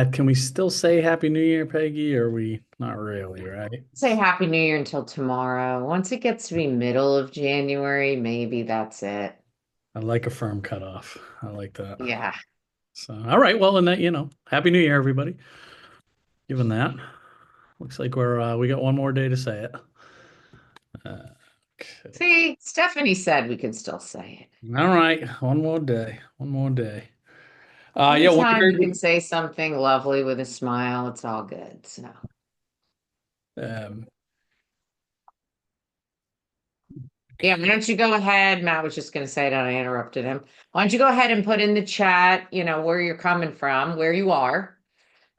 Can we still say Happy New Year, Peggy? Or are we not really, right? Say Happy New Year until tomorrow. Once it gets to be middle of January, maybe that's it. I like a firm cutoff. I like that. Yeah. So, all right. Well, and that, Happy New Year, everybody. Given that, looks like we got one more day to say it. Uh, okay. See, Stephanie said we can still say All right. One more day. One more day. it. Yeah, one Anytime you can very say something lovely with a smile, it's all good. So, um, yeah, why don't you go ahead? Matt was just going to say it and I interrupted him. Why don't you go ahead and put in the chat, where you're coming from, where you are.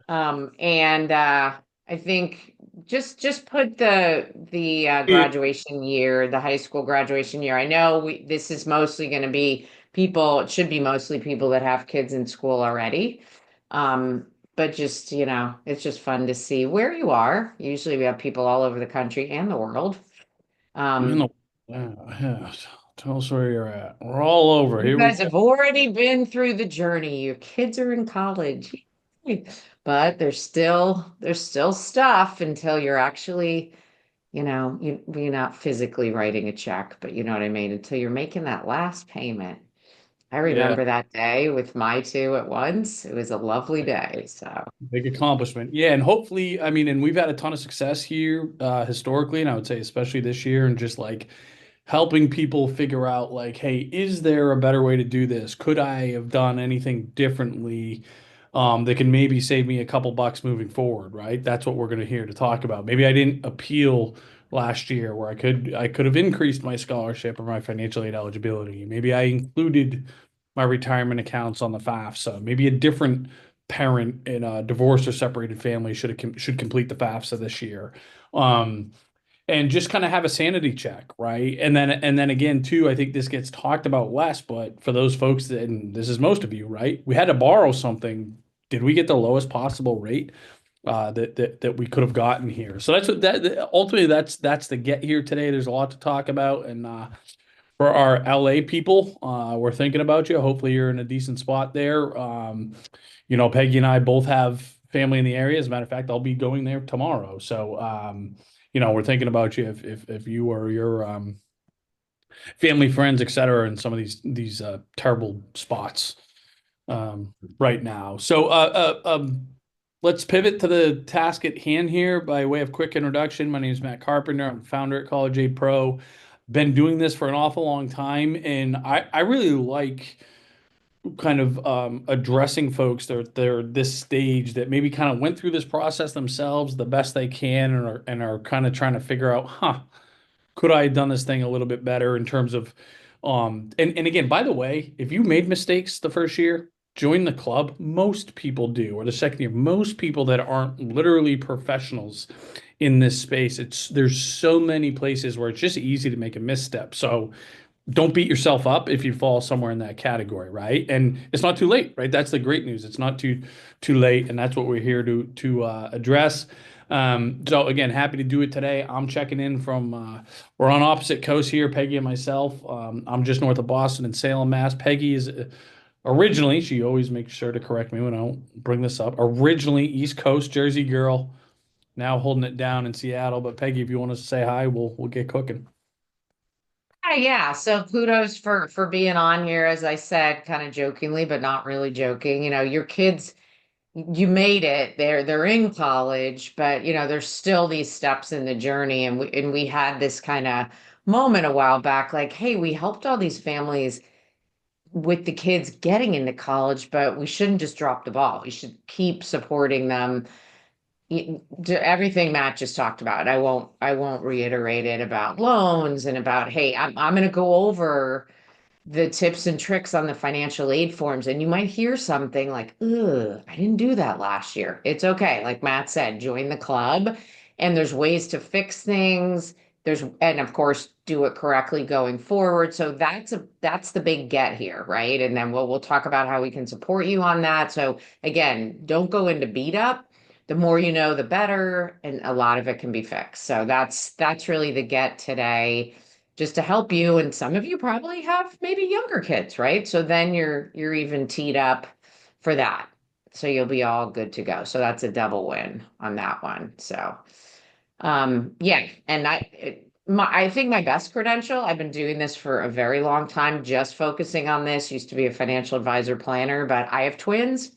And I think just put the graduation year, the high school graduation year. I know this is mostly going to be people, it should be mostly people that have kids in school already. But just, it's just fun to see where you are. Usually we have people all over the country and the world. in Um, the, yeah, tell us where you're at. We're all over. You Here we guys go. have already been through the journey. Your kids are in college. Yay. But there's still stuff until you're actually, you're not physically writing a check, but you know what I mean, until you're making that last payment. I Yeah. remember that day with my two at once. It was a lovely day. So Big accomplishment. Yeah, and hopefully, I mean, and we've had a ton of success here historically, and I would say especially this year, and just like helping people figure out like, hey, is there a better way to do this? Could I have done anything differently that can maybe save me a couple bucks moving forward, right? That's what we're going to hear to talk about. Maybe I didn't appeal last year where I could have increased my scholarship or my financial aid eligibility. Maybe I included my retirement accounts on the FAFSA. Maybe a different parent in a divorced or separated family should complete the FAFSA this year. Um, and just kind of have a sanity check, right? And then again, too, I think this gets talked about less, but for those folks that, and this is most of you, right? We had to borrow something. Did we get the lowest possible rate that we could have gotten here? So that's what that ultimately that's the get here today. There's a lot to talk about, and for our LA people, we're thinking about you. Hopefully, you're in a decent spot there. Peggy and I both have family in the area. As a matter of fact, I'll be going there tomorrow. So, we're thinking about you if you or your family, friends, etc., in some of these terrible spots right now. So, let's pivot to the task at hand here by way of quick introduction. My name is Matt Carpenter. I'm founder at College Aid Pro. Been doing this for an awful long time, and I really like kind of addressing folks that they're this stage that maybe kind of went through this process themselves the best they can and are kind of trying to figure out, could I have done this thing a little bit better in terms of and again, by the way, if you made mistakes the first year, join the club. Most people do, or the second year. Most people that aren't literally professionals in this space, there's so many places where it's just easy to make a misstep. So don't beat yourself up if you fall somewhere in that category, right? And it's not too late, right? That's the great news. It's not too late, and that's what we're here to address. So again, happy to do it today. I'm checking in from we're on opposite coasts here, Peggy and myself. I'm just north of Boston in Salem, Mass. Peggy is originally, she always makes sure to correct me when I don't bring this up. Originally East Coast Jersey girl, now holding it down in Seattle. But Peggy, if you want us to say hi, we'll get cooking. yeah. So kudos for being on here, as I said, kind of jokingly, but not really joking. Your kids, you made it. They're in college, but there's still these steps in the journey. And we had this kind of moment a while back, like, hey, we helped all these families with the kids getting into college, but we shouldn't just drop the ball. We should keep supporting them. Everything Matt just talked about. I won't reiterate it about loans and about, hey, I'm going to go over the tips and tricks on the financial aid forms. And you might hear something like, ugh, I didn't do that last year. It's okay. Like Matt said, join the club and there's ways to fix things. And of course, do it correctly going forward. So that's the big get here, right? And then we'll talk about how we can support you on that. So again, don't go into beat up. The more you know, the better. And a lot of it can be fixed. So that's really the get today, just to help you. And some of you probably have maybe younger kids, right? So then you're even teed up for that. So you'll be all good to go. So that's a double win on that one. So yeah, and I think my best credential, I've been doing this for a very long time, just focusing on this, used to be a financial advisor planner, but I have twins,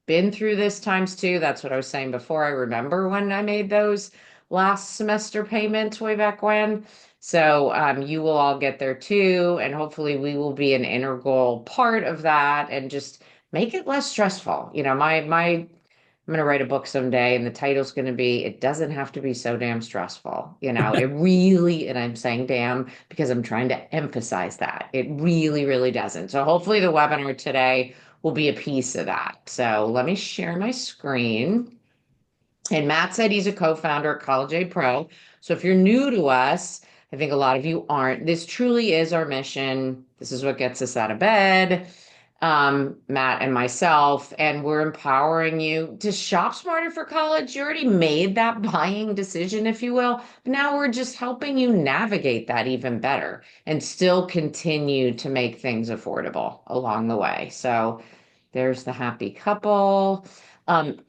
been through this times two. That's what I was saying before. I remember when I made those last semester payments way back when. So you will all get there too, and hopefully we will be an integral part of that and just make it less stressful. I'm going to write a book someday, and the title's going to be, It Doesn't Have to Be So Damn Stressful. It really, and I'm saying damn because I'm trying to emphasize that. It really, really doesn't. So hopefully the webinar today will be a piece of that. So let me share my screen. And Matt said he's a co-founder at College Aid Pro. So if you're new to us, I think a lot of you aren't. This truly is our mission. This is what gets us out of bed, Matt and myself, and we're empowering you to shop smarter for college. You already made that buying decision, if you will. But now we're just helping you navigate that even better and still continue to make things affordable along the way. So there's the happy couple.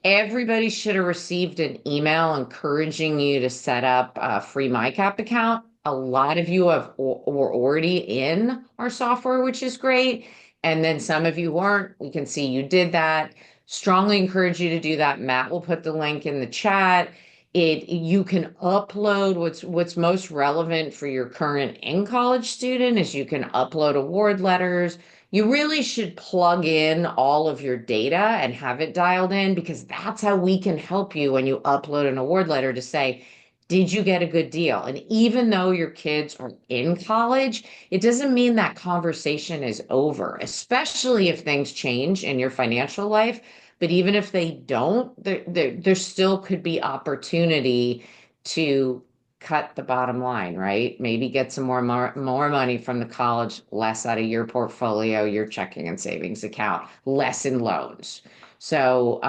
Everybody should have received an email encouraging you to set up a free MyCap account. A lot of you were already in our software, which is great. And then some of you weren't. We can see you did that. Strongly encourage you to do that. Matt will put the link in the chat. You can upload what's most relevant for your current in-college student is you can upload award letters. You really should plug in all of your data and have it dialed in, because that's how we can help you when you upload an award letter to say, did you get a good deal? And even though your kids are in college, it doesn't mean that conversation is over, especially if things change in your financial life. But even if they don't, there still could be opportunity to cut the bottom line, right? Maybe get some more money from the college, less out of your portfolio, your checking and savings account, less in loans. So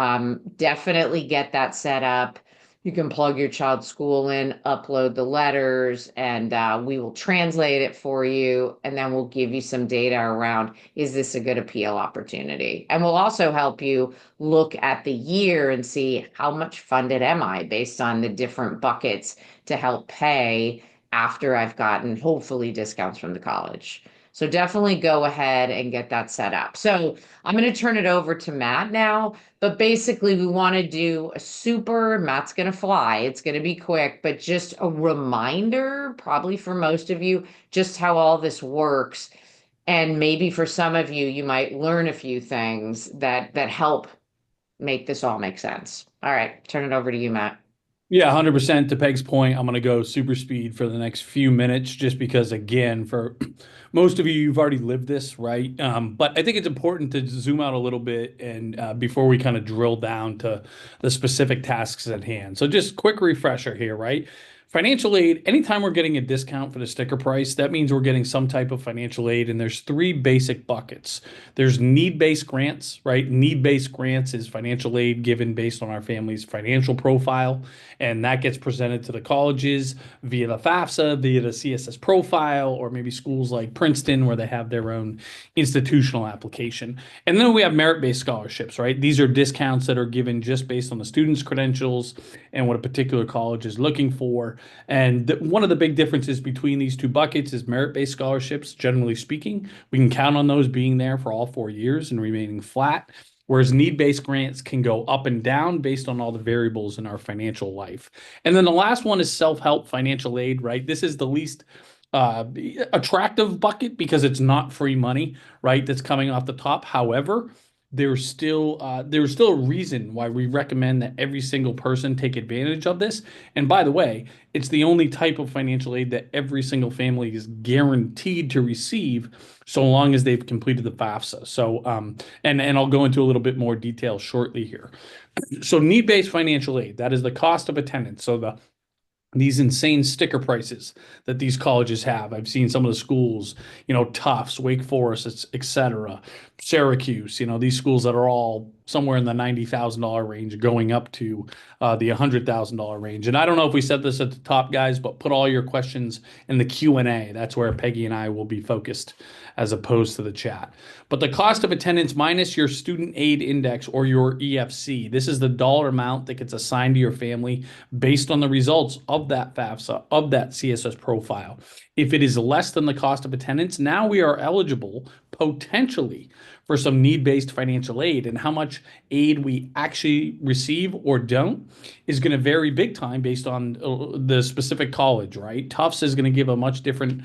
definitely get that set up. You can plug your child's school in, upload the letters, and we will translate it for you. And then we'll give you some data around, is this a good appeal opportunity? And we'll also help you look at the year and see how much funded am I based on the different buckets to help pay after I've gotten hopefully discounts from the college. So definitely go ahead and get that set up. So I'm going to turn it over to Matt now, but basically we want to do Matt's going to fly. It's going to be quick, but just a reminder, probably for most of you, just how all this works. And maybe for some of you, you might learn a few things that help make this all make sense. All right, turn it over to you, Matt. Yeah, 100% to Peg's point. I'm going to go super speed for the next few minutes just because, again, for most of you, you've already lived this, right? But I think it's important to zoom out a little bit and before we kind of drill down to the specific tasks at hand. So just quick refresher here, right? Financial aid, anytime we're getting a discount for the sticker price, that means we're getting some type of financial aid. And there's three basic buckets. There's need-based grants, right? Need-based grants is financial aid given based on our family's financial profile. And that gets presented to the colleges via the FAFSA, via the CSS Profile, or maybe schools like Princeton where they have their own institutional application. And then we have merit-based scholarships, right? These are discounts that are given just based on the student's credentials and what a particular college is looking for. And one of the big differences between these two buckets is merit-based scholarships. Generally speaking, we can count on those being there for all 4 years and remaining flat, whereas need-based grants can go up and down based on all the variables in our financial life. And then the last one is self-help financial aid, right? This is the least attractive bucket because it's not free money, right? That's coming off the top. However, there's still a reason why we recommend that every single person take advantage of this. And by the way, it's the only type of financial aid that every single family is guaranteed to receive so long as they've completed the FAFSA. So and I'll go into a little bit more detail shortly here. So need-based financial aid, that is the cost of attendance. So these insane sticker prices that these colleges have. I've seen some of the schools, Tufts, Wake Forest, et cetera, Syracuse, these schools that are all somewhere in the $90,000 range, going up to the $100,000 range. And I don't know if we said this at the top, guys, but put all your questions in the Q&A. That's where Peggy and I will be focused as opposed to the chat. But the cost of attendance minus your student aid index or your EFC, this is the dollar amount that gets assigned to your family based on the results of that FAFSA, of that CSS profile. If it is less than the cost of attendance, now we are eligible potentially for some need-based financial aid. And how much aid we actually receive or don't is going to vary big time based on the specific college, right? Tufts is going to give a much different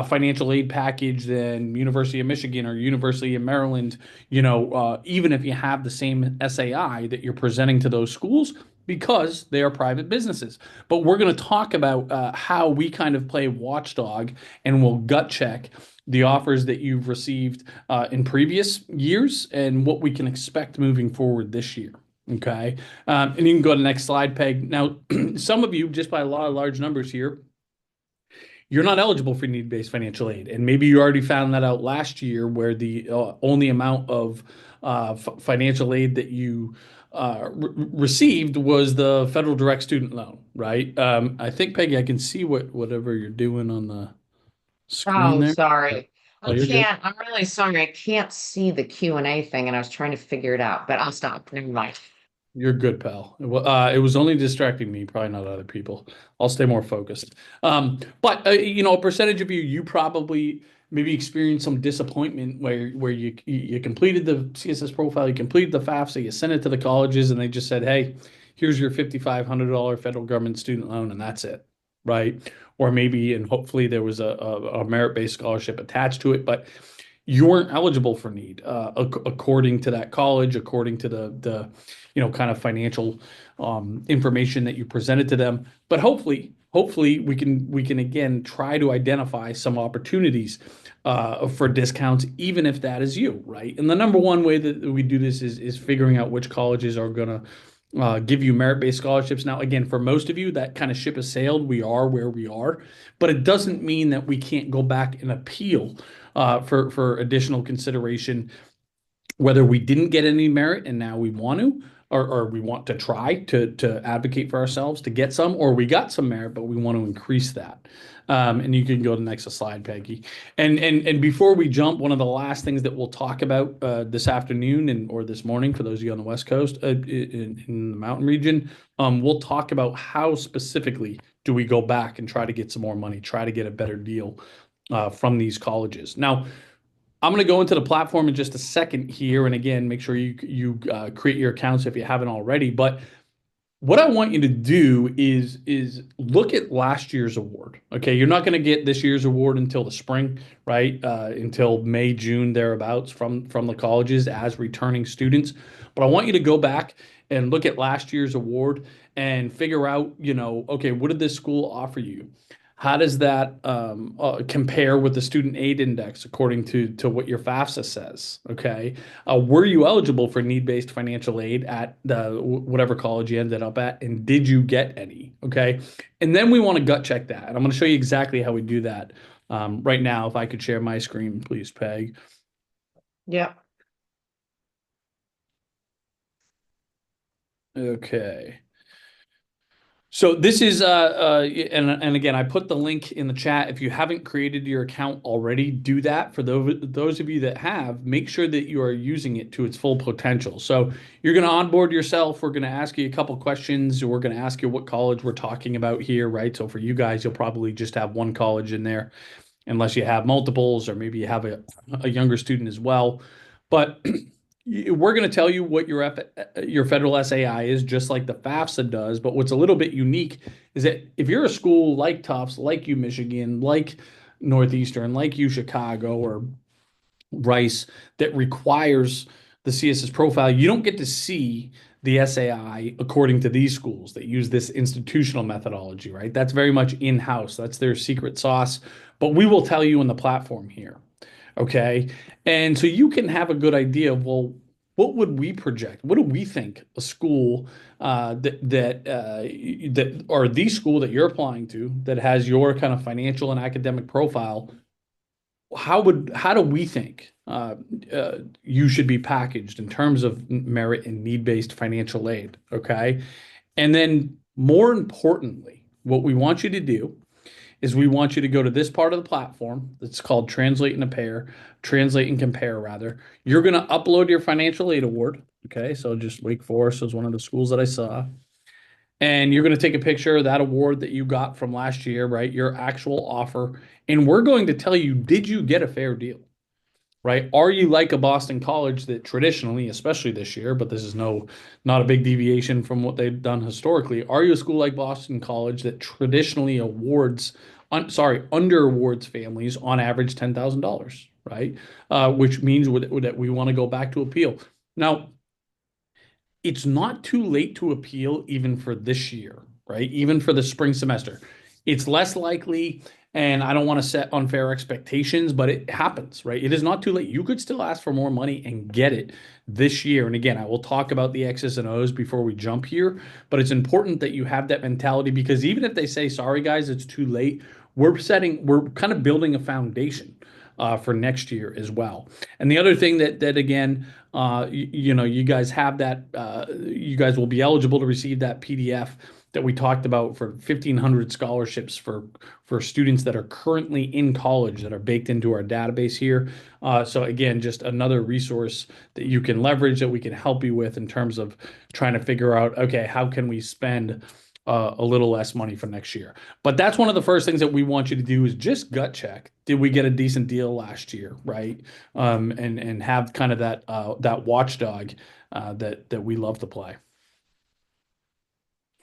financial aid package than University of Michigan or University of Maryland, even if you have the same SAI that you're presenting to those schools, because they are private businesses. But we're going to talk about how we kind of play watchdog and we'll gut check the offers that you've received in previous years and what we can expect moving forward this year. Okay. And you can go to the next slide, Peg. Now, some of you, just by a lot of large numbers here, you're not eligible for need-based financial aid. And maybe you already found that out last year where the only amount of financial aid that you received was the federal direct student loan, right? I think, Peggy, I can see whatever you're doing on the screen Oh, there. sorry. Oh, I you're good. can't, I'm really sorry. I can't see the Q&A thing and I was trying to figure it out, but I'll stop. Never mind. You're good, pal. It was only distracting me, probably not other people. I'll stay more focused. But a percentage of you probably maybe experienced some disappointment where you completed the CSS profile, you completed the FAFSA, you sent it to the colleges, and they just said, "Hey, here's your $5,500 federal government student loan, and that's it." Right? Or maybe, and hopefully there was a merit-based scholarship attached to it, but you weren't eligible for need according to that college, according to the kind of financial information that you presented to them. But hopefully we can again try to identify some opportunities for discounts, even if that is you, right? And the number one way that we do this is figuring out which colleges are going to give you merit-based scholarships. Now, again, for most of you, that kind of ship has sailed. We are where we are, but it doesn't mean that we can't go back and appeal for additional consideration, whether we didn't get any merit and now we want to, or we want to try to advocate for ourselves to get some, or we got some merit, but we want to increase that. And you can go to the next slide, Peggy. And before we jump, one of the last things that we'll talk about this afternoon or this morning for those of you on the West Coast in the mountain region, we'll talk about how specifically do we go back and try to get some more money, try to get a better deal from these colleges. Now, I'm going to go into the platform in just a second here, and again, make sure you create your accounts if you haven't already. But what I want you to do is look at last year's award. Okay, you're not going to get this year's award until the spring, right? Until May, June, thereabouts from the colleges as returning students. But I want you to go back and look at last year's award and figure out, okay, what did this school offer you? How does that compare with the student aid index according to what your FAFSA says? Okay, were you eligible for need-based financial aid at whatever college you ended up at, and did you get any? Okay, and then we want to gut check that, and I'm going to show you exactly how we do that right now. If I could share my screen, please, Peg. Yep. Okay. So this is and again, I put the link in the chat. If you haven't created your account already, do that. For those of you that have, make sure that you are using it to its full potential. So you're going to onboard yourself. We're going to ask you a couple questions. We're going to ask you what college we're talking about here, right? So for you guys, you'll probably just have one college in there, unless you have multiples, or maybe you have a younger student as well. But we're going to tell you what your federal SAI is, just like the FAFSA does. But what's a little bit unique is that if you're a school like Tufts, like U Michigan, like Northeastern, like U Chicago, or Rice, that requires the CSS profile, you don't get to see the SAI according to these schools that use this institutional methodology, right? That's very much in-house. That's their secret sauce. But we will tell you in the platform here. Okay. And so you can have a good idea of, well, what would we project? What do we think a school that or the school that you're applying to that has your kind of financial and academic profile, how do we think you should be packaged in terms of merit and need-based financial aid? Okay. And then more importantly, what we want you to do is we want you to go to this part of the platform that's called Translate and Compare rather. You're going to upload your financial aid award. Okay. So just Wake Forest was one of the schools that I saw. And you're going to take a picture of that award that you got from last year, right? Your actual offer. And we're going to tell you, did you get a fair deal? Right? Are you like a Boston college that traditionally, especially this year, but this is not a big deviation from what they've done historically. Are you a school like Boston College that traditionally under awards families on average $10,000, right? Which means that we want to go back to appeal. Now, it's not too late to appeal even for this year, right? Even for the spring semester. It's less likely, and I don't want to set unfair expectations, but it happens, right? It is not too late. You could still ask for more money and get it this year. And again, I will talk about the X's and O's before we jump here, but it's important that you have that mentality because even if they say, sorry, guys, it's too late, we're kind of building a foundation for next year as well. And the other thing that again, you guys have that, you guys will be eligible to receive that PDF that we talked about for 1,500 scholarships for students that are currently in college that are baked into our database here. So again, just another resource that you can leverage that we can help you with in terms of trying to figure out, okay, how can we spend a little less money for next year. But that's one of the first things that we want you to do is just gut check. Did we get a decent deal last year, right? And have kind of that watchdog that we love to play.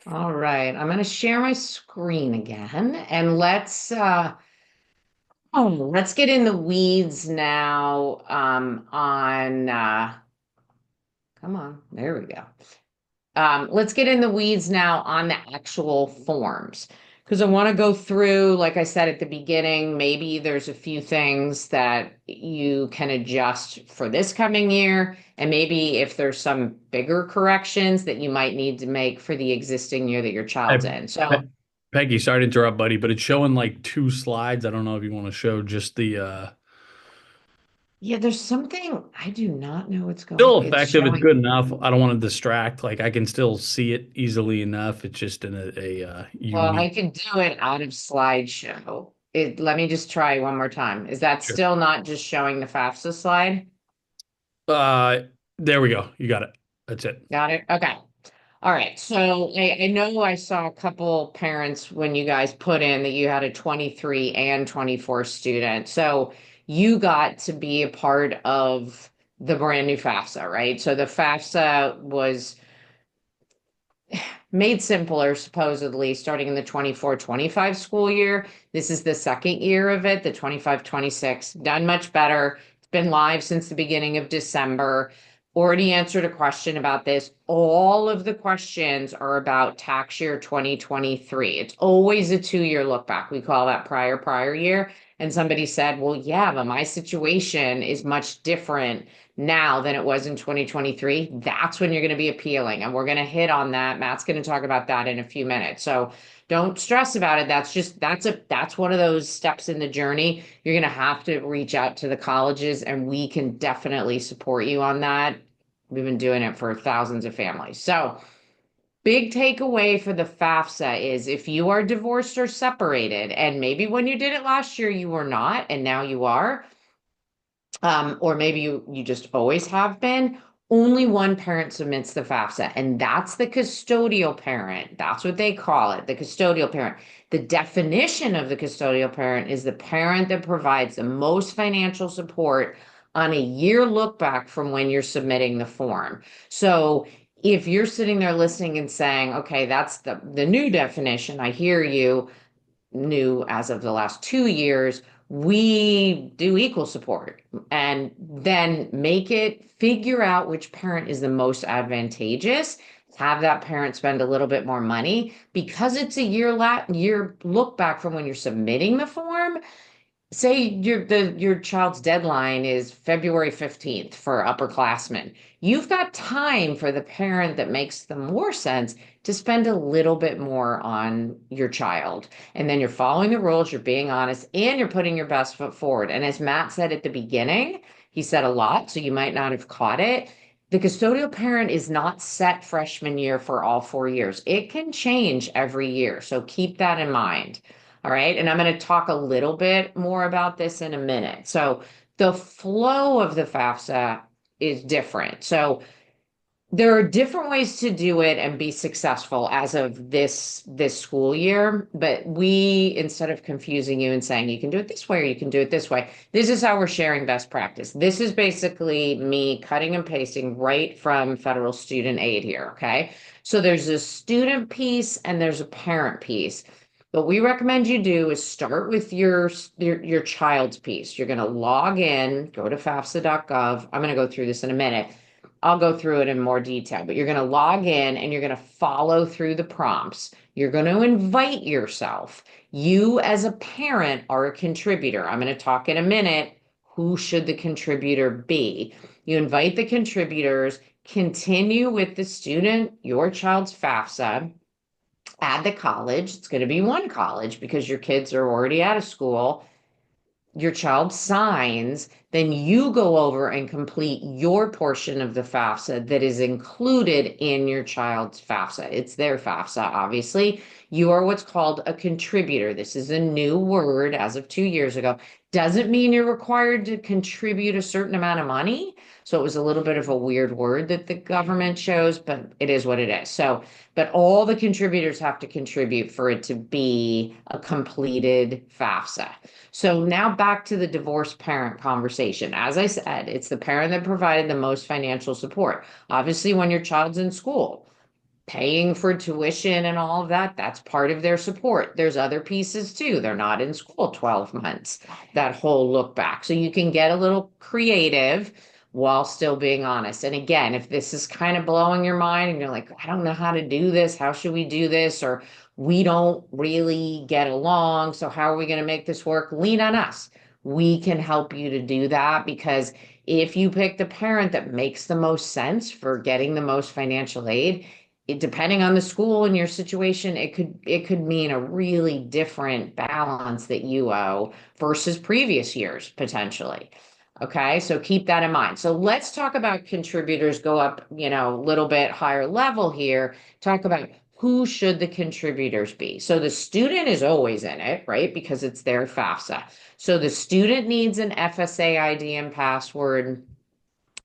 All right, I'm going to share my screen again, and let's get in the weeds now on come on, there we go. Let's get in the weeds now on the actual forms because I want to go through, like I said at the beginning, maybe there's a few things that you can adjust for this coming year, and maybe if there's some bigger corrections that you might need to make for the existing year that your child's Hey, in. So, Pe- Peggy, sorry to interrupt, buddy, but it's showing like two slides. I don't know if you want to show just the yeah, there's something I do not know what's going. still It's effective. It's showing. good enough. I don't want to distract. Like I can still see it easily enough. It's just in a Well, I unique. can do it out of slideshow. Let me just try one more time. Is that Sure. still not just showing the FAFSA slide? Uh, there we go. You got it. That's it. Got it? Okay. All right. So I know I saw a couple parents when you guys put in that you had a 23 and 24 student. So you got to be a part of the brand new FAFSA, right? So the FAFSA was made simpler, supposedly, starting in the 24-25 school year. This is the second year of it, the 25-26, done much better. It's been live since the beginning of December. Already answered a question about this. All of the questions are about tax year 2023. It's always a 2-year look back. We call that prior year. And somebody said, well, yeah, but my situation is much different now than it was in 2023. That's when you're going to be appealing. And we're going to hit on that. Matt's going to talk about that in a few minutes. So don't stress about it. That's one of those steps in the journey. You're going to have to reach out to the colleges, and we can definitely support you on that. We've been doing it for thousands of families. So big takeaway for the FAFSA is if you are divorced or separated, and maybe when you did it last year, you were not, and now you are, or maybe you just always have been, only one parent submits the FAFSA, and that's the custodial parent. That's what they call it, the custodial parent. The definition of the custodial parent is the parent that provides the most financial support on a year look back from when you're submitting the form. So if you're sitting there listening and saying, okay, that's the new definition, I hear you, new as of the last 2 years, we do equal support, and then figure out which parent is the most advantageous. Have that parent spend a little bit more money because it's a year look back from when you're submitting the form. Say your child's deadline is February 15th for upperclassmen. You've got time for the parent that makes the more sense. to spend a little bit more on your child. And then you're following the rules, you're being honest, and you're putting your best foot forward. And as Matt said at the beginning, he said a lot, so you might not have caught it. The custodial parent is not set freshman year for all 4 years. It can change every year. So keep that in mind. All right. And I'm going to talk a little bit more about this in a minute. So the flow of the FAFSA is different. So there are different ways to do it and be successful as of this school year, but we, instead of confusing you and saying you can do it this way or you can do it this way, this is how we're sharing best practice. This is basically me cutting and pasting right from federal student aid here, okay? So there's a student piece and there's a parent piece. What we recommend you do is start with your child's piece. You're going to log in, go to FAFSA.gov. I'm going to go through this in a minute. I'll go through it in more detail, but you're going to log in and you're going to follow through the prompts. You're going to invite yourself. You as a parent are a contributor. I'm going to talk in a minute. Who should the contributor be? You invite the contributors, continue with the student, your child's FAFSA, add the college. It's going to be one college because your kids are already out of school. Your child signs, then you go over and complete your portion of the FAFSA that is included in your child's FAFSA. It's their FAFSA, obviously. You are what's called a contributor. This is a new word as of 2 years ago. Doesn't mean you're required to contribute a certain amount of money. So it was a little bit of a weird word that the government chose, but it is what it is. So, but all the contributors have to contribute for it to be a completed FAFSA. So now back to the divorced parent conversation. As I said, it's the parent that provided the most financial support. Obviously, when your child's in school, paying for tuition and all of that, that's part of their support. There's other pieces too. They're not in school 12 months, that whole look back. So you can get a little creative while still being honest. And again, if this is kind of blowing your mind and you're like, I don't know how to do this, how should we do this? Or we don't really get along, so how are we going to make this work? Lean on us. We can help you to do that, because if you pick the parent that makes the most sense for getting the most financial aid, depending on the school and your situation, it could mean a really different balance that you owe versus previous years potentially. Okay, so keep that in mind. So let's talk about contributors, go up, a little bit higher level here. Talk about who should the contributors be. So the student is always in it, right? Because it's their FAFSA. So the student needs an FSA ID and password,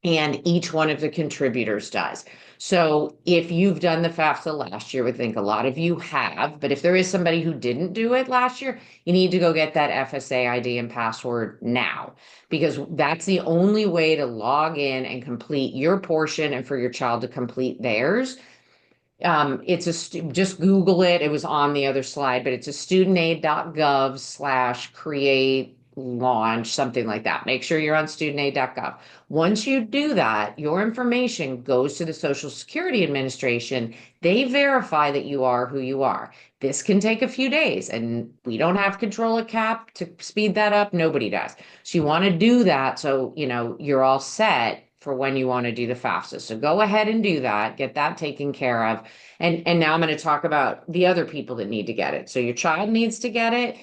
and each one of the contributors does. So if you've done the FAFSA last year, I think a lot of you have, but if there is somebody who didn't do it last year, you need to go get that FSA ID and password now, because that's the only way to log in and complete your portion and for your child to complete theirs. Just Google it. It was on the other slide, but it's a studentaid.gov/create launch, something like that. Make sure you're on studentaid.gov. Once you do that, your information goes to the Social Security Administration. They verify that you are who you are. This can take a few days, and we don't have control of CAP to speed that up. Nobody does. So you want to do that so you're all set for when you want to do the FAFSA. So go ahead and do that, get that taken care of. And now I'm going to talk about the other people that need to get it. So your child needs to get it.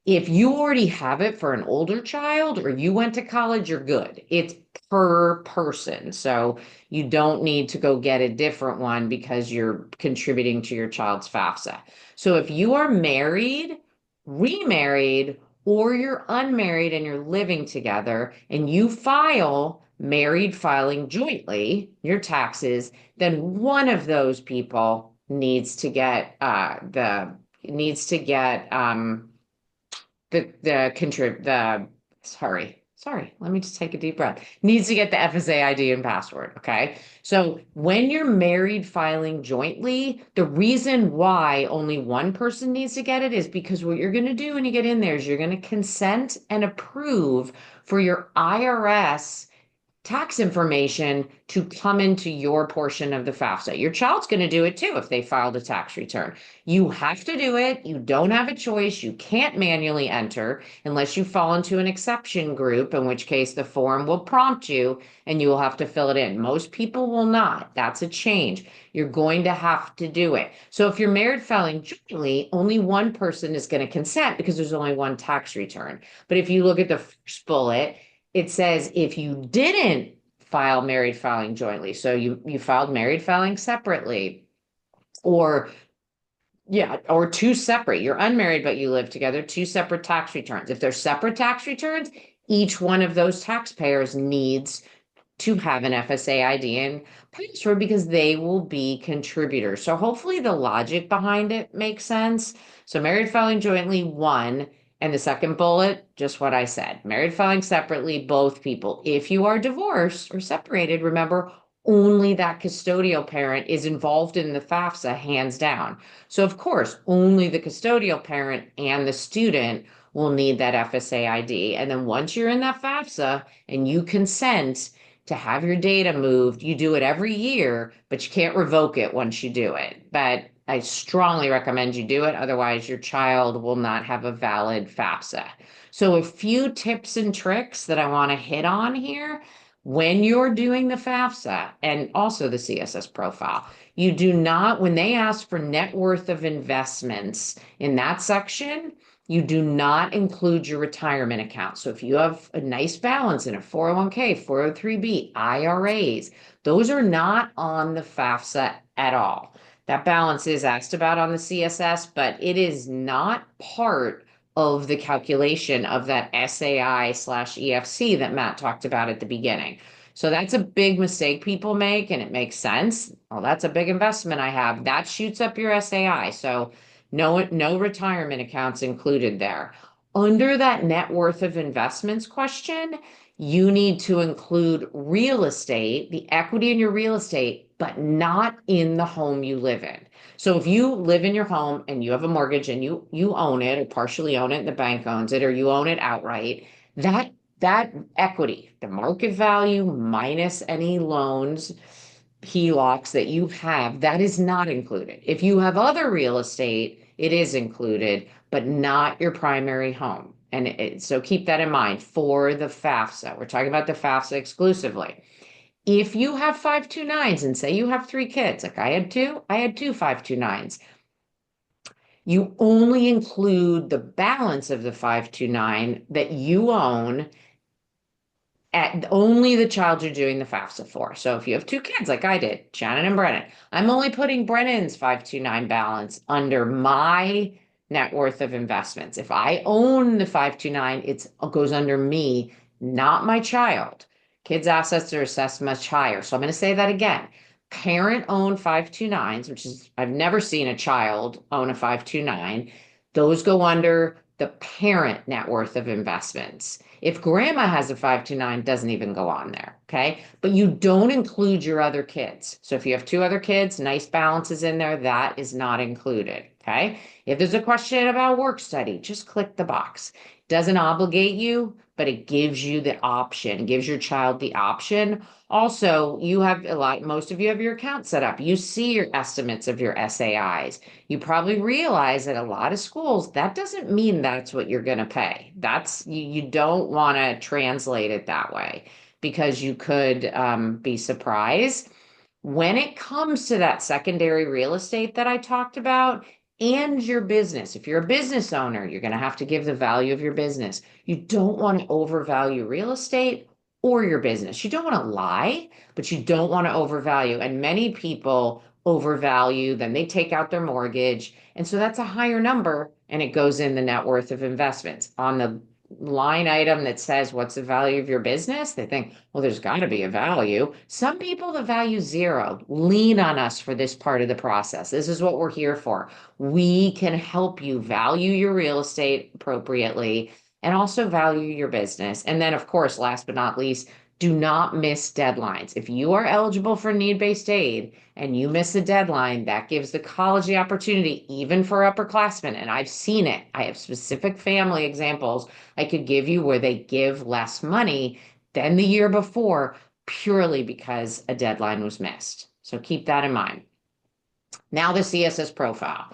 If you already have it for an older child or you went to college, you're good. It's per person. So you don't need to go get a different one because you're contributing to your child's FAFSA. So if you are married, remarried, or you're unmarried and you're living together and you file married filing jointly your taxes, then one of those people needs to get sorry, let me just take a deep breath. Needs to get the FSA ID and password. Okay. So when you're married filing jointly, the reason why only one person needs to get it is because what you're going to do when you get in there is you're going to consent and approve for your IRS tax information to come into your portion of the FAFSA. Your child's going to do it too if they filed a tax return. You have to do it. You don't have a choice. You can't manually enter unless you fall into an exception group, in which case the form will prompt you and you will have to fill it in. Most people will not. That's a change. You're going to have to do it. So if you're married filing jointly, only one person is going to consent because there's only one tax return. But if you look at the first bullet, it says if you didn't file married filing jointly, so you filed married filing separately, or yeah, or two separate, you're unmarried but you live together, two separate tax returns. If they're separate tax returns, each one of those taxpayers needs to have an FSA ID and password because they will be contributors. So hopefully the logic behind it makes sense. So married filing jointly, one, and the second bullet, just what I said. Married filing separately, both people. If you are divorced or separated, remember, only that custodial parent is involved in the FAFSA, hands down. So of course, only the custodial parent and the student will need that FSA ID. And then once you're in that FAFSA and you consent to have your data moved, you do it every year, but you can't revoke it once you do it. But I strongly recommend you do it. Otherwise, your child will not have a valid FAFSA. So a few tips and tricks that I want to hit on here. When you're doing the FAFSA and also the CSS profile, you do not, when they ask for net worth of investments in that section, you do not include your retirement account. So if you have a nice balance in a 401k, 403b, IRAs, those are not on the FAFSA at all. That balance is asked about on the CSS, but it is not part of the calculation of that SAI/EFC that Matt talked about at the beginning. So that's a big mistake people make, and it makes sense. Well, that's a big investment I have. That shoots up your SAI. So no retirement accounts included there. Under that net worth of investments question, you need to include real estate, the equity in your real estate, but not in the home you live in. So if you live in your home and you have a mortgage and you own it or partially own it, and the bank owns it, or you own it outright, that equity, the market value minus any loans, HELOCs that you have, that is not included. If you have other real estate, it is included, but not your primary home. And so keep that in mind for the FAFSA. We're talking about the FAFSA exclusively. If you have 529s and say you have 3 kids, like I had two 529s, you only include the balance of the 529 that you own at only the child you're doing the FAFSA for. So if you have 2 kids, like I did, Shannon and Brennan, I'm only putting Brennan's 529 balance under my net worth of investments. If I own the 529, it goes under me, not my child. Kids' assets are assessed much higher. So I'm going to say that again. Parent owned 529s, which is, I've never seen a child own a 529. Those go under the parent net worth of investments. If grandma has a 529, it doesn't even go on there. Okay. But you don't include your other kids. So if you have 2 other kids, nice balances in there, that is not included. Okay. If there's a question about work study, just click the box. It doesn't obligate you, but it gives you the option, gives your child the option. Also, most of you have your account set up. You see your estimates of your SAIs. You probably realize that a lot of schools, that doesn't mean that's what you're going to pay. You don't want to translate it that way because you could be surprised. When it comes to that secondary real estate that I talked about and your business, if you're a business owner, you're going to have to give the value of your business. You don't want to overvalue real estate or your business. You don't want to lie, but you don't want to overvalue. And many people overvalue, then they take out their mortgage. And so that's a higher number and it goes in the net worth of investments. On the line item that says what's the value of your business, they think, well, there's got to be a value. Some people, the value zero. Lean on us for this part of the process. This is what we're here for. We can help you value your real estate appropriately and also value your business. And then, of course, last but not least, do not miss deadlines. If you are eligible for need-based aid and you miss a deadline, that gives the college the opportunity, even for upperclassmen. And I've seen it. I have specific family examples I could give you where they give less money than the year before, purely because a deadline was missed. So keep that in mind. Now the CSS profile.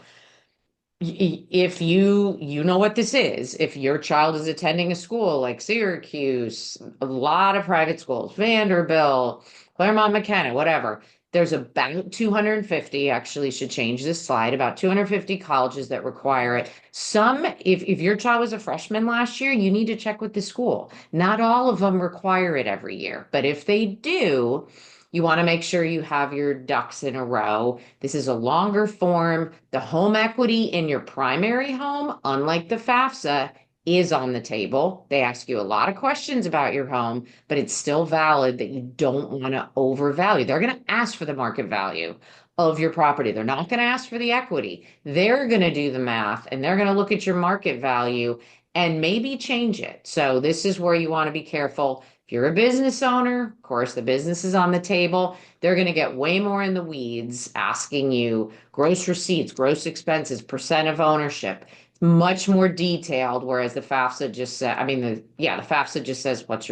If you know what this is, if your child is attending a school like Syracuse, a lot of private schools, Vanderbilt, Claremont McKenna, whatever, there's about 250, actually should change this slide, about 250 colleges that require it. Some, if your child was a freshman last year, you need to check with the school. Not all of them require it every year, but if they do, you want to make sure you have your ducks in a row. This is a longer form. The home equity in your primary home, unlike the FAFSA, is on the table. They ask you a lot of questions about your home, but it's still valid that you don't want to overvalue. They're going to ask for the market value of your property. They're not going to ask for the equity. They're going to do the math and they're going to look at your market value and maybe change it. So this is where you want to be careful. If you're a business owner, of course, the business is on the table. They're going to get way more in the weeds, asking you gross receipts, gross expenses, percent of ownership. It's much more detailed, whereas the FAFSA just said, the FAFSA just says what's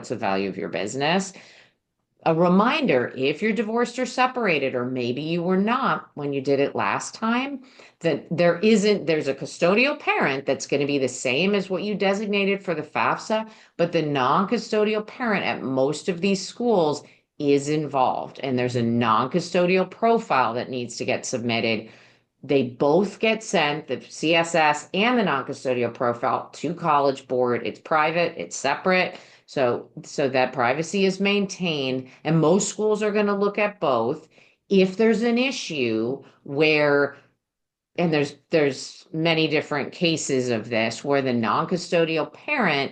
the value of your business. A reminder, if you're divorced or separated, or maybe you were not when you did it last time, that there's a custodial parent that's going to be the same as what you designated for the FAFSA, but the non-custodial parent at most of these schools is involved, and there's a non-custodial profile that needs to get submitted. They both get sent, the CSS and the non-custodial profile, to College Board. It's private, it's separate. So that privacy is maintained, and most schools are going to look at both. If there's an issue where, and there's many different cases of this, where the non-custodial parent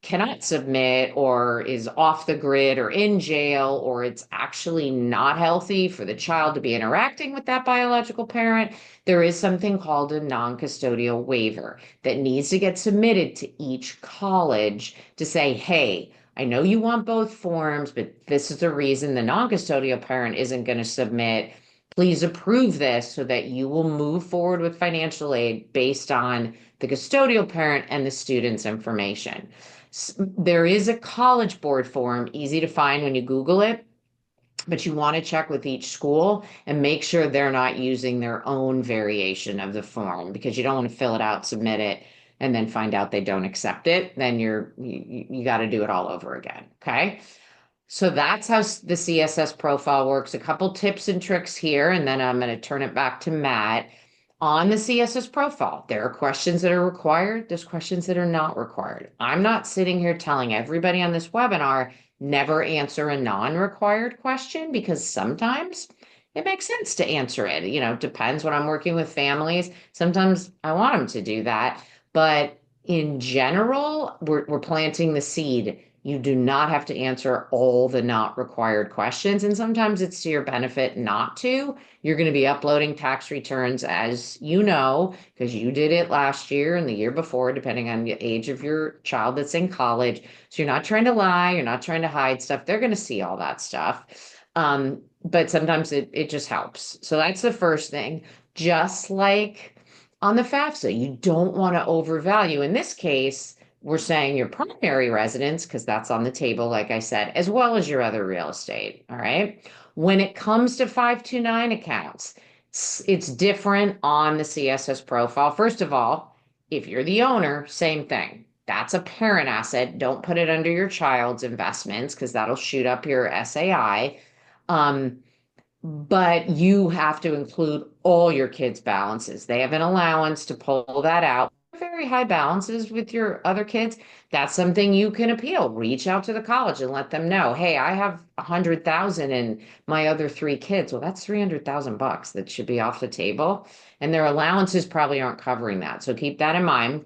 cannot submit or is off the grid or in jail, or it's actually not healthy for the child to be interacting with that biological parent, there is something called a non-custodial waiver that needs to get submitted to each college to say, hey, I know you want both forms, but this is the reason the non-custodial parent isn't going to submit. Please approve this so that you will move forward with financial aid based on the custodial parent and the student's information. There is a College Board form, easy to find when you Google it, but you want to check with each school and make sure they're not using their own variation of the form, because you don't want to fill it out, submit it, and then find out they don't accept it. Then you got to do it all over again. Okay. So that's how the CSS profile works. A couple tips and tricks here, and then I'm going to turn it back to Matt. On the CSS profile, there are questions that are required. There's questions that are not required. I'm not sitting here telling everybody on this webinar, never answer a non-required question, because sometimes it makes sense to answer it. Depends when I'm working with families. Sometimes I want them to do that. But in general, we're planting the seed. You do not have to answer all the not required questions. And sometimes it's to your benefit not to. You're going to be uploading tax returns, as you know, because you did it last year and the year before, depending on the age of your child that's in college. So you're not trying to lie. You're not trying to hide stuff. They're going to see all that stuff. But sometimes it just helps. So that's the first thing. Just like on the FAFSA, you don't want to overvalue. In this case, we're saying your primary residence, because that's on the table, like I said, as well as your other real estate. All right. When it comes to 529 accounts, it's different on the CSS profile. First of all, if you're the owner, same thing. That's a parent asset. Don't put it under your child's investments, because that'll shoot up your SAI. But you have to include all your kids' balances. They have an allowance to pull that out. Very high balances with your other kids. That's something you can appeal. Reach out to the college and let them know, hey, I have 100,000 in my other three kids. Well, that's 300,000 bucks that should be off the table. And their allowances probably aren't covering that. So keep that in mind.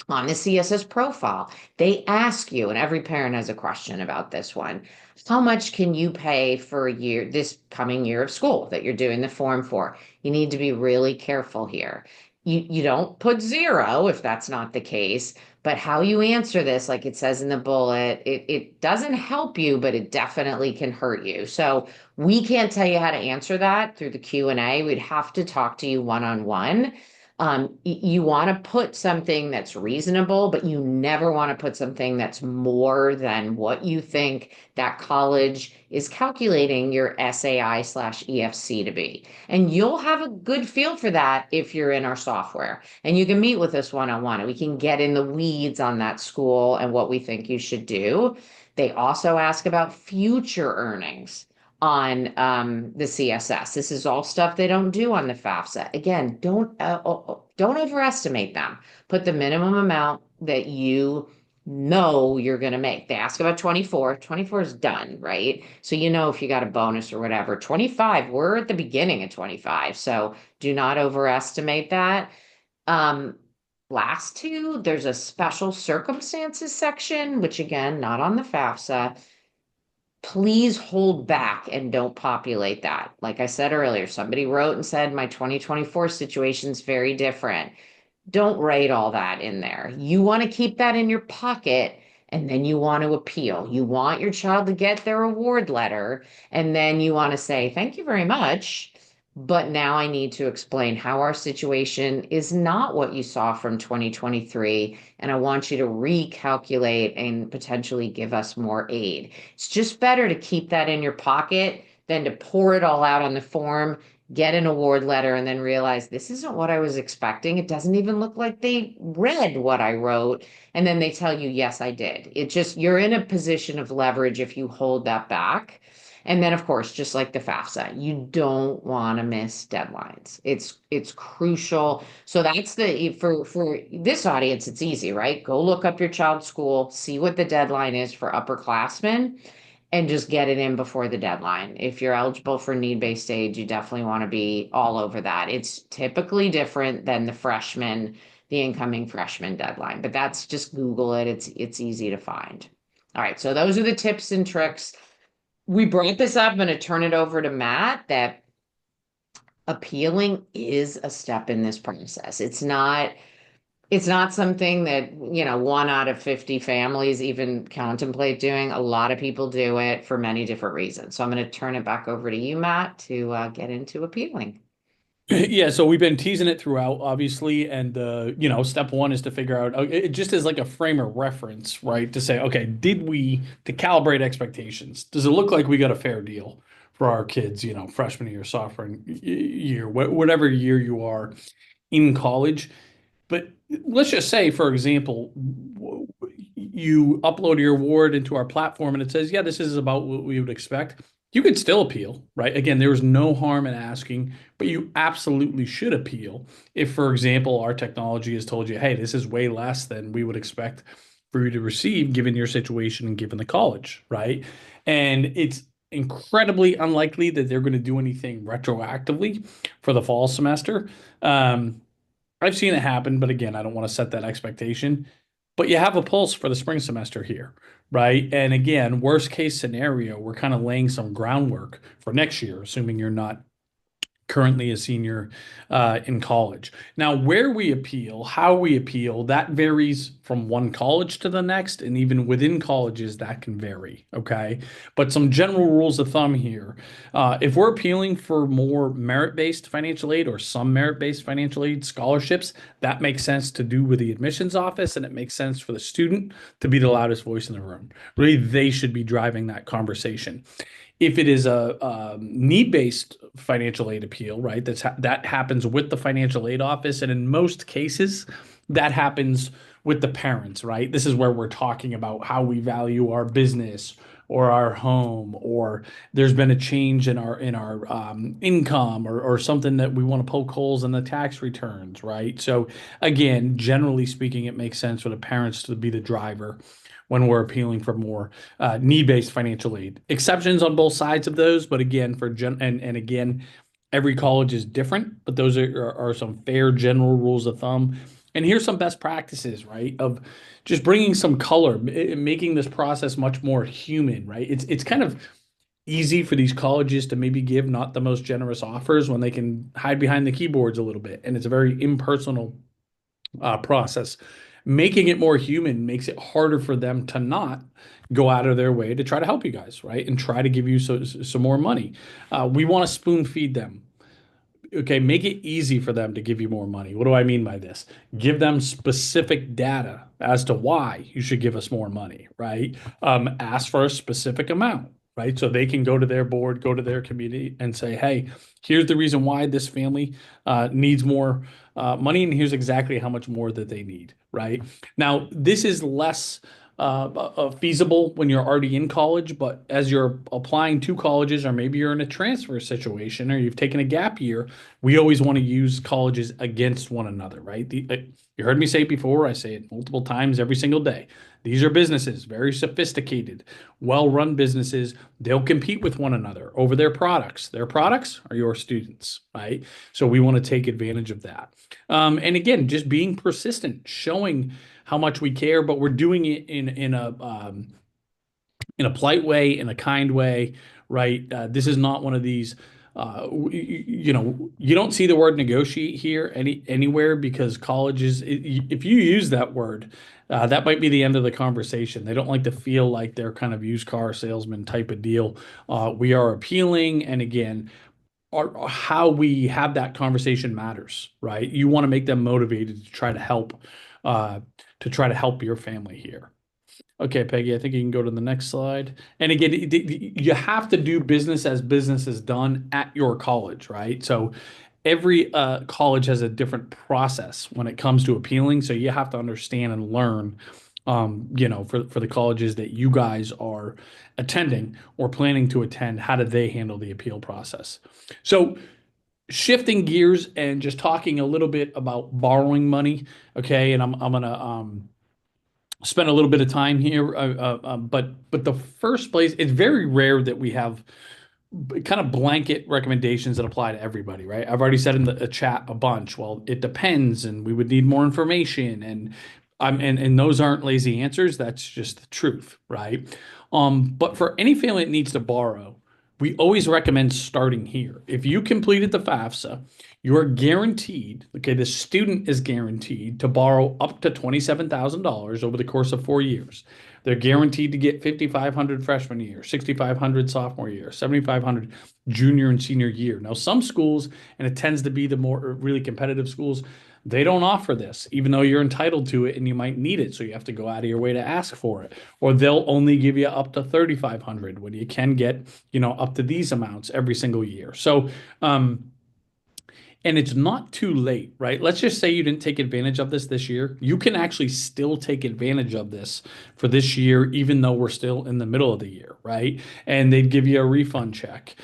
On the CSS profile, they ask you, and every parent has a question about this one, how much can you pay for this coming year of school that you're doing the form for? You need to be really careful here. You don't put zero if that's not the case, but how you answer this, like it says in the bullet, it doesn't help you, but it definitely can hurt you. So we can't tell you how to answer that through the Q&A. We'd have to talk to you one-on-one. You want to put something that's reasonable, but you never want to put something that's more than what you think that college is calculating your SAI/EFC to be. And you'll have a good feel for that if you're in our software. And you can meet with us one-on-one, and we can get in the weeds on that school and what we think you should do. They also ask about future earnings on the CSS. This is all stuff they don't do on the FAFSA. Again, don't overestimate them. Put the minimum amount that you know you're going to make. They ask about 24. 24 is done, right? So you know if you got a bonus or whatever. 25, we're at the beginning of 25. So do not overestimate that. Um, Last two, there's a special circumstances section, which again, not on the FAFSA. Please hold back and don't populate that. Like I said earlier, somebody wrote and said, my 2024 situation is very different. Don't write all that in there. You want to keep that in your pocket and then you want to appeal. You want your child to get their award letter and then you want to say, thank you very much. But now I need to explain how our situation is not what you saw from 2023. And I want you to recalculate and potentially give us more aid. It's just better to keep that in your pocket than to pour it all out on the form, get an award letter, and then realize this isn't what I was expecting. It doesn't even look like they read what I wrote. And then they tell you, yes, I did. It just, you're in a position of leverage if you hold that back. And then, of course, just like the FAFSA, you don't want to miss deadlines. It's crucial. So that's the for this audience, it's easy, right? Go look up your child's school, see what the deadline is for upperclassmen, and just get it in before the deadline. If you're eligible for need-based aid, you definitely want to be all over that. It's typically different than the incoming freshman deadline, but that's just Google it. It's easy to find. All right, so those are the tips and tricks. We brought this up. I'm going to turn it over to Matt that appealing is a step in this process. It's not something that, 1 out of 50 families even contemplate doing. A lot of people do it for many different reasons. So I'm going to turn it back over to you, Matt, to get into appealing. Yeah, so we've been teasing it throughout, obviously, and step one is to figure out it just as like a frame of reference, right? To say, okay, to calibrate expectations? Does it look like we got a fair deal for our kids, freshman year, sophomore year, whatever year you are in college? But let's just say, for example, you upload your award into our platform and it says, yeah, this is about what we would expect. You could still appeal, right? Again, there is no harm in asking, but you absolutely should appeal. If, for example, our technology has told you, hey, this is way less than we would expect for you to receive given your situation and given the college, right? And it's incredibly unlikely that they're going to do anything retroactively for the fall semester. I've seen it happen, but again, I don't want to set that expectation. But you have a pulse for the spring semester here, right? And again, worst case scenario, we're kind of laying some groundwork for next year, assuming you're not currently a senior in college. Now, where we appeal, how we appeal, that varies from one college to the next, and even within colleges, that can vary. Okay, but some general rules of thumb here: if we're appealing for more merit-based financial aid or some merit-based financial aid scholarships, that makes sense to do with the admissions office, and it makes sense for the student to be the loudest voice in the room. Really, they should be driving that conversation. If it is a need-based financial aid appeal, right, that happens with the financial aid office, and in most cases, that happens with the parents, right? This is where we're talking about how we value our business or our home, or there's been a change in our income, or something that we want to poke holes in the tax returns, right? So again, generally speaking, it makes sense for the parents to be the driver when we're appealing for more need-based financial aid. Exceptions on both sides of those, but again, and again, every college is different, but those are some fair general rules of thumb. And here's some best practices, right? Of just bringing some color, making this process much more human, right? It's kind of easy for these colleges to maybe give not the most generous offers when they can hide behind the keyboards a little bit, and it's a very impersonal process. Making it more human makes it harder for them to not go out of their way to try to help you guys, right? And try to give you some more money. We want to spoon feed them. Okay, make it easy for them to give you more money. What do I mean by this? Give them specific data as to why you should give us more money, right? Ask for a specific amount, right? So they can go to their board, go to their community and say, hey, here's the reason why this family needs more money, and here's exactly how much more that they need, right? Now, this is less feasible when you're already in college, but as you're applying to colleges, or maybe you're in a transfer situation, or you've taken a gap year, we always want to use colleges against one another, right? You heard me say it before, I say it multiple times every single day. These are businesses, very sophisticated, well-run businesses. They'll compete with one another over their products. Their products are your students, right? So we want to take advantage of that. And again, just being persistent, showing how much we care, but we're doing it in a polite way, in a kind way, right? This is not one of these. You don't see the word negotiate here anywhere, because colleges, if you use that word, that might be the end of the conversation. They don't like to feel like they're kind of used car salesman type of deal. We are appealing, and again, how we have that conversation matters, right? You want to make them motivated uh, to try to help your family here. Okay, Peggy, I think you can go to the next slide. And again, you have to do business as business is done at your college, right? So every college has a different process when it comes to appealing. So you have to understand and learn, for the colleges that you guys are attending or planning to attend, how do they handle the appeal process? So shifting gears and just talking a little bit about borrowing money, okay? And I'm gonna spend a little bit of time here, but the first place, it's very rare that we have kind of blanket recommendations that apply to everybody, right? I've already said in the chat a bunch. Well, it depends, and we would need more information, and those aren't lazy answers. That's just the truth, right? But for any family that needs to borrow, we always recommend starting here. If you completed the FAFSA, you are guaranteed, okay, the student is guaranteed to borrow up to $27,000 over the course of 4 years. They're guaranteed to get 5,500 freshman year, 6,500 sophomore year, 7,500 junior and senior year. Now, some schools, and it tends to be the more really competitive schools, they don't offer this, even though you're entitled to it and you might need it. So you have to go out of your way to ask for it. Or they'll only give you up to 3,500 when you can get, up to these amounts every single year. So, and it's not too late, right? Let's just say you didn't take advantage of this year. You can actually still take advantage of this for this year, even though we're still in the middle of the year, right? And they'd give you a refund check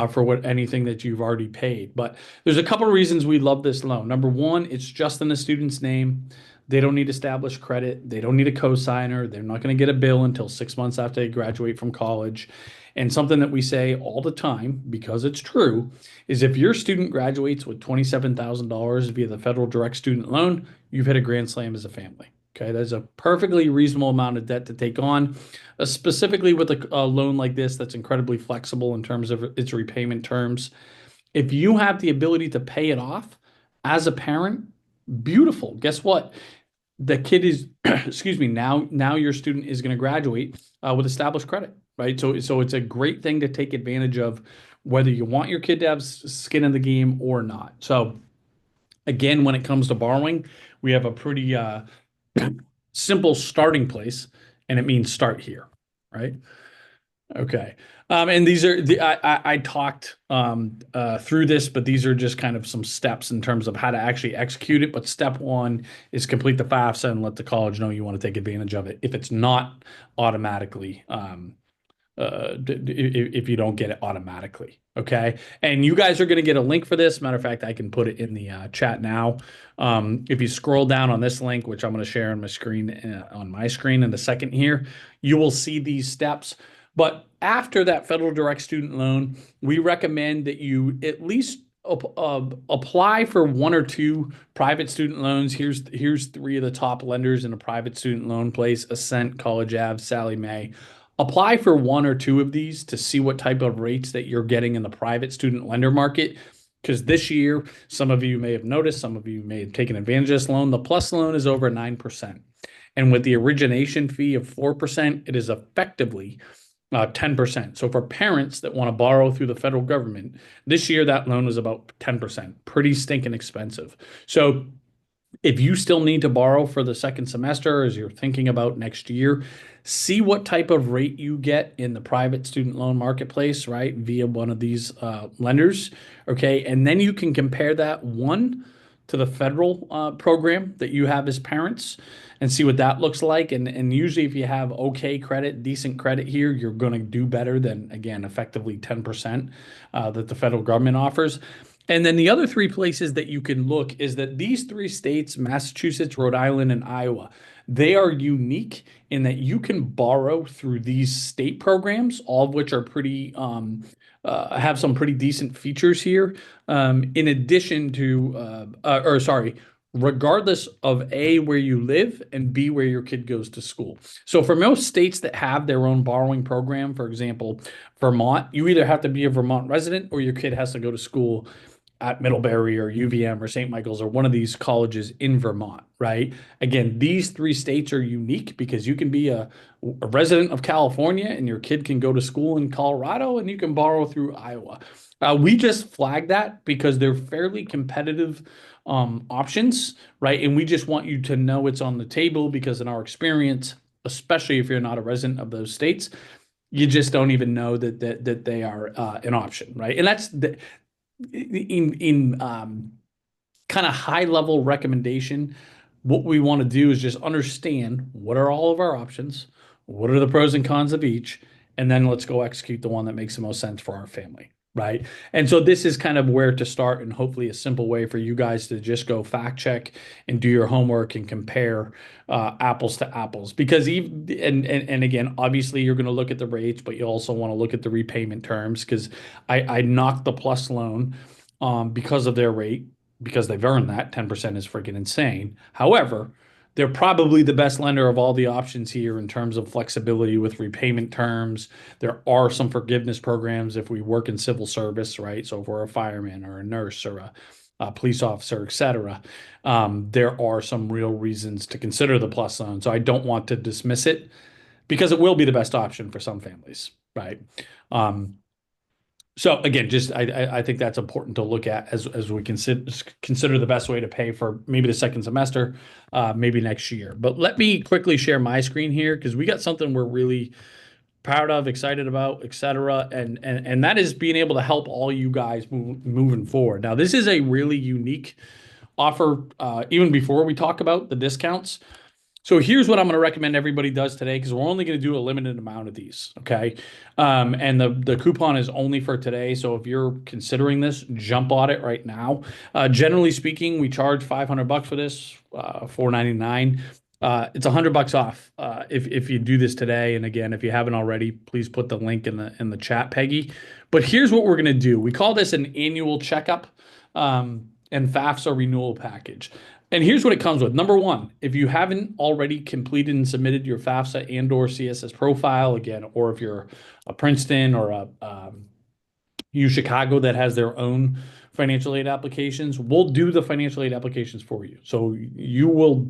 for anything that you've already paid. But there's a couple of reasons we love this loan. Number one, it's just in the student's name. They don't need established credit. They don't need a cosigner. They're not going to get a bill until 6 months after they graduate from college. And something that we say all the time, because it's true, is if your student graduates with $27,000 via the federal direct student loan, you've hit a grand slam as a family. Okay, that's a perfectly reasonable amount of debt to take on, specifically with a loan like this that's incredibly flexible in terms of its repayment terms. If you have the ability to pay it off as a parent, beautiful. Guess what? The kid is, excuse me, now your student is going to graduate with established credit, right? So it's a great thing to take advantage of, whether you want your kid to have skin in the game or not. So again, when it comes to borrowing, we have a pretty simple starting place, and it means start here, right? Okay. And these are I talked through this, but these are just kind of some steps in terms of how to actually execute it. But step one is complete the FAFSA and let the college know you want to take advantage of it. If it's not automatically, if you don't get it automatically, okay. And you guys are going to get a link for this. Matter of fact, I can put it in the chat now. If you scroll down on this link, which I'm going to share on my screen in a second here, you will see these steps. But after that federal direct student loan, we recommend that you at least apply for one or two private student loans. Here's three of the top lenders in a private student loan place: Ascent, College Ave, Sallie Mae. Apply for one or two of these to see what type of rates that you're getting in the private student lender market. Because this year, some of you may have noticed, some of you may have taken advantage of this loan. The plus loan is over 9%. And with the origination fee of 4%, it is effectively 10%. So for parents that want to borrow through the federal government, this year that loan was about 10%. Pretty stinking expensive. So if you still need to borrow for the second semester as you're thinking about next year, see what type of rate you get in the private student loan marketplace, right, via one of these lenders. Okay. And then you can compare that one to the federal program that you have as parents and see what that looks like. And usually, if you have okay credit, decent credit here, you're going to do better than, again, effectively 10% that the federal government offers. And then the other three places that you can look is that these three states, Massachusetts, Rhode Island, and Iowa, they are unique in that you can borrow through these state programs, all of which are pretty have some pretty decent features here. In addition to, or sorry, regardless of A, where you live, and B, where your kid goes to school. So for most states that have their own borrowing program, for example, Vermont, you either have to be a Vermont resident or your kid has to go to school at Middlebury or UVM or St. Michael's or one of these colleges in Vermont, right? Again, these three states are unique because you can be a resident of California and your kid can go to school in Colorado and you can borrow through Iowa. We just flag that because they're fairly competitive options, right? And we just want you to know it's on the table because in our experience, especially if you're not a resident of those states, you just don't even know that they are an option, right? And that's in kind of high level recommendation. What we want to do is just understand what are all of our options, what are the pros and cons of each, and then let's go execute the one that makes the most sense for our family. Right. And so this is kind of where to start and hopefully a simple way for you guys to just go fact check and do your homework and compare apples to apples. Because even and again, obviously you're going to look at the rates, but you also want to look at the repayment terms because I knocked the plus loan because of their rate, because they've earned that. 10% is freaking insane. However, they're probably the best lender of all the options here in terms of flexibility with repayment terms. There are some forgiveness programs if we work in civil service, right? So if we're a fireman or a nurse or a police officer, et cetera, there are some real reasons to consider the plus loan. So I don't want to dismiss it because it will be the best option for some families, right? So again, just I think that's important to look at as we consider the best way to pay for maybe the second semester, maybe next year. But let me quickly share my screen here because we got something we're really proud of, excited about, et cetera, and that is being able to help all you guys moving forward. Now, this is a really unique offer. Even before we talk about the discounts. So here's what I'm going to recommend everybody does today because we're only going to do a limited amount of these, okay? And the coupon is only for today. So if you're considering this, jump on it right now. Generally speaking, we charge $500 for this, $499. It's $100 off if you do this today. And again, if you haven't already, please put the link in the chat, Peggy. But here's what we're going to do. We call this an annual checkup and FAFSA renewal package. And here's what it comes with. Number one, if you haven't already completed and submitted your FAFSA and/or CSS profile, again, or if you're a Princeton or a Chicago that has their own financial aid applications, we'll do the financial aid applications for you. So you will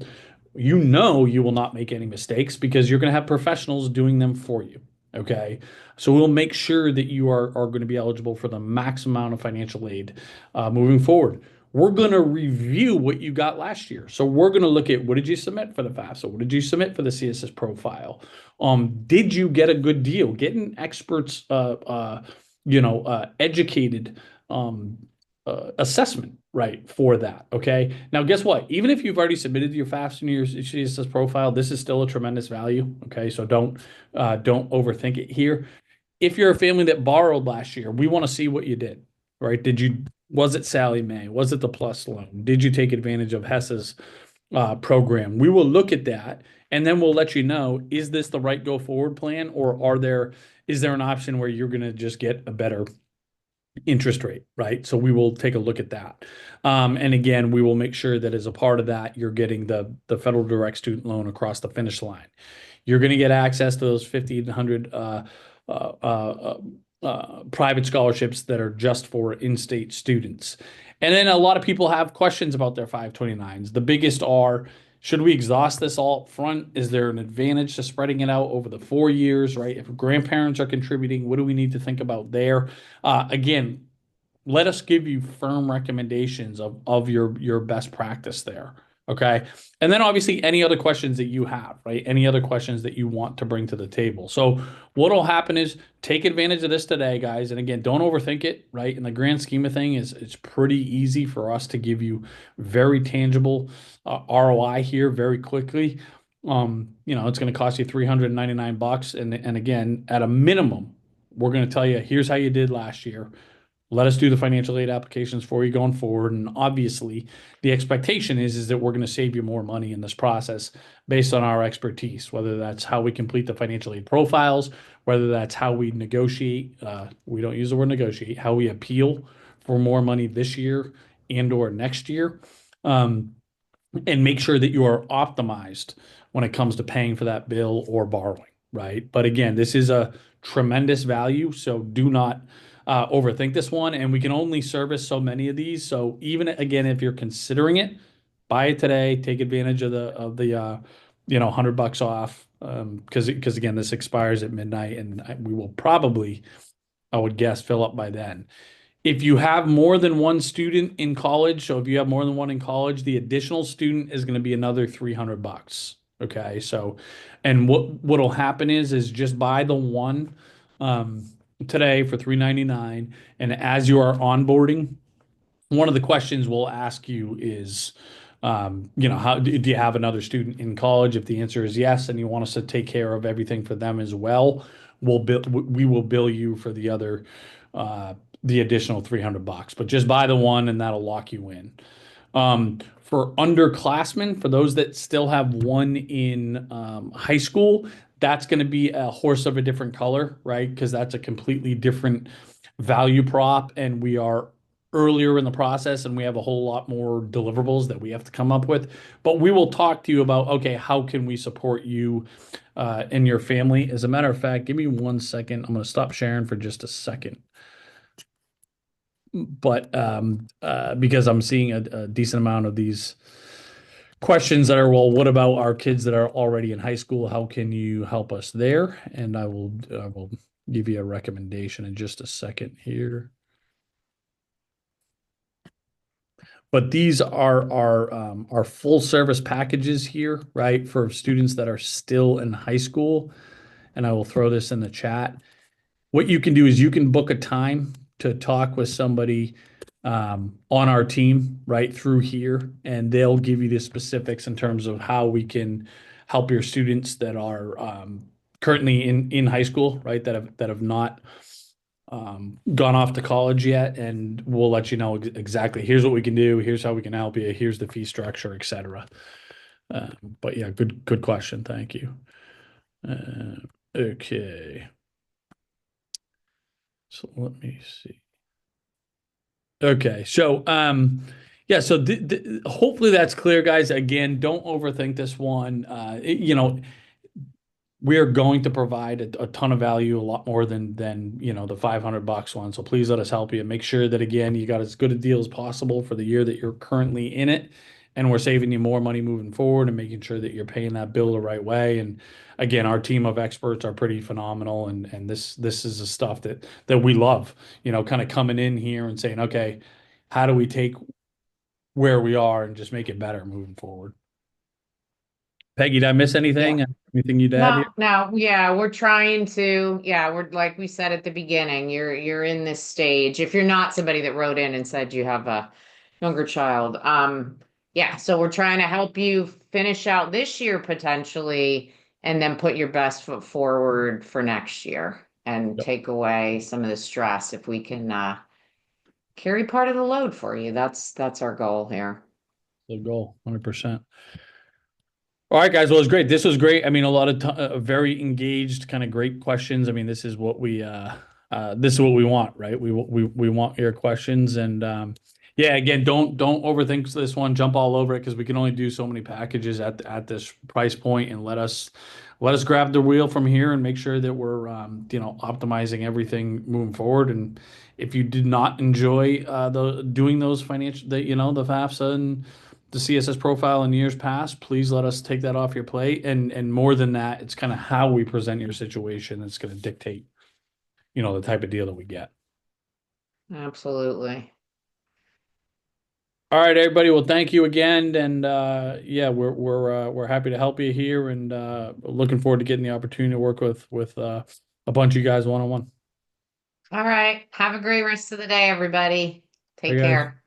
not make any mistakes because you're going to have professionals doing them for you. Okay. So we'll make sure that you are going to be eligible for the max amount of financial aid moving forward. We're going to review what you got last year. So we're going to look at what did you submit for the FAFSA? What did you submit for the CSS profile? Did you get a good deal? Getting experts, educated assessment, right, for that. Okay. Now, guess what? Even if you've already submitted your FAFSA and your CSS profile, this is still a tremendous value. Okay. So don't overthink it here. If you're a family that borrowed last year, we want to see what you did, right? Was it Sally Mae? Was it the plus loan? Did you take advantage of Hess's program? We will look at that and then we'll let you know, is this the right go forward plan or is there an option where you're going to just get a better interest rate, right? So we will take a look at that. And again, we will make sure that as a part of that, you're getting the federal direct student loan across the finish line. You're going to get access to those 1,500 private scholarships that are just for in-state students. And then a lot of people have questions about their 529s. The biggest are, should we exhaust this all up front? Is there an advantage to spreading it out over the 4 years, right? If grandparents are contributing, what do we need to think about there? Again, let us give you firm recommendations of your best practice there. Okay. And then obviously any other questions that you have, right? Any other questions that you want to bring to the table. So what'll happen is take advantage of this today, guys. And again, don't overthink it, right? In the grand scheme of things, it's pretty easy for us to give you very tangible ROI here very quickly. It's going to cost you $399. And again, at a minimum, we're going to tell you, here's how you did last year. Let us do the financial aid applications for you going forward. And obviously, the expectation is that we're going to save you more money in this process based on our expertise, whether that's how we complete the financial aid profiles, whether that's how we negotiate, we don't use the word negotiate, how we appeal for more money this year and or next year. And make sure that you are optimized when it comes to paying for that bill or borrowing, right? But again, this is a tremendous value, so do not overthink this one. And we can only service so many of these. So even again, if you're considering it, buy it today. Take advantage of the $100 off because again, this expires at midnight, and we will probably, I would guess, fill up by then. If you have more than one student in college, so if you have more than one in college, the additional student is going to be another $300. Okay, so, and what'll happen is just buy the one today for $399, and as you are onboarding, one of the questions we'll ask you is, how do you have another student in college? If the answer is yes, and you want us to take care of everything for them as well, we will bill you for the additional $300. But just buy the one, and that'll lock you in. For underclassmen, for those that still have one in high school, that's going to be a horse of a different color, right? Because that's a completely different value prop, and we are earlier in the process, and we have a whole lot more deliverables that we have to come up with. But we will talk to you about, okay, how can we support you and your family? As a matter of fact, give me 1 second. I'm going to stop sharing for just a second. But because I'm seeing a decent amount of these questions that are, well, what about our kids that are already in high school? How can you help us there? And I will give you a recommendation in just a second here. But these are our full service packages here, right, for students that are still in high school. And I will throw this in the chat. What you can do is you can book a time to talk with somebody on our team right through here, and they'll give you the specifics in terms of how we can help your students that are currently in high school, right, that have not gone off to college yet, and we'll let you know exactly, here's what we can do, here's how we can help you, here's the fee structure, etc. But yeah, good question. Thank you. Okay. So let me see. Okay, so yeah, so hopefully that's clear, guys. Again, don't overthink this one. We are going to provide a ton of value, a lot more than the $500 one. So please let us help you. Make sure that again you got as good a deal as possible for the year that you're currently in it, and we're saving you more money moving forward and making sure that you're paying that bill the right way. And again, our team of experts are pretty phenomenal, and this is the stuff that we love. Kind of coming in here and saying, okay, how do we take where we are and just make it better moving forward? Peggy, did I miss Yeah. anything? Anything you'd add here? No, yeah, we're trying to, yeah, we're like we said at the beginning, you're in this stage. If you're not somebody that wrote in and said you have a younger child, yeah, so we're trying to help you finish out this year potentially, and then put your best foot forward for next year and Yep. take away some of the stress if we can carry part of the load for you. That's our goal here. The goal, 100%. All right, guys. Well, it was great. This was great. I mean, a lot of very engaged, kind of great questions. I mean, this is what we want, right? We want your questions, and yeah. Again, don't overthink this one. Jump all over it because we can only do so many packages at this price point, and let us grab the wheel from here and make sure that we're optimizing everything moving forward. And if you did not enjoy doing those financial, the FAFSA and the CSS profile in years past, please let us take that off your plate. And more than that, it's kind of how we present your situation that's going to dictate, the type of deal that we get. Absolutely. All right, everybody. Well, thank you again, and yeah, we're happy to help you here, and looking forward to getting the opportunity to work with a bunch of you guys one on one. All right. Have a great rest of the day, everybody. Hey Take guys. care.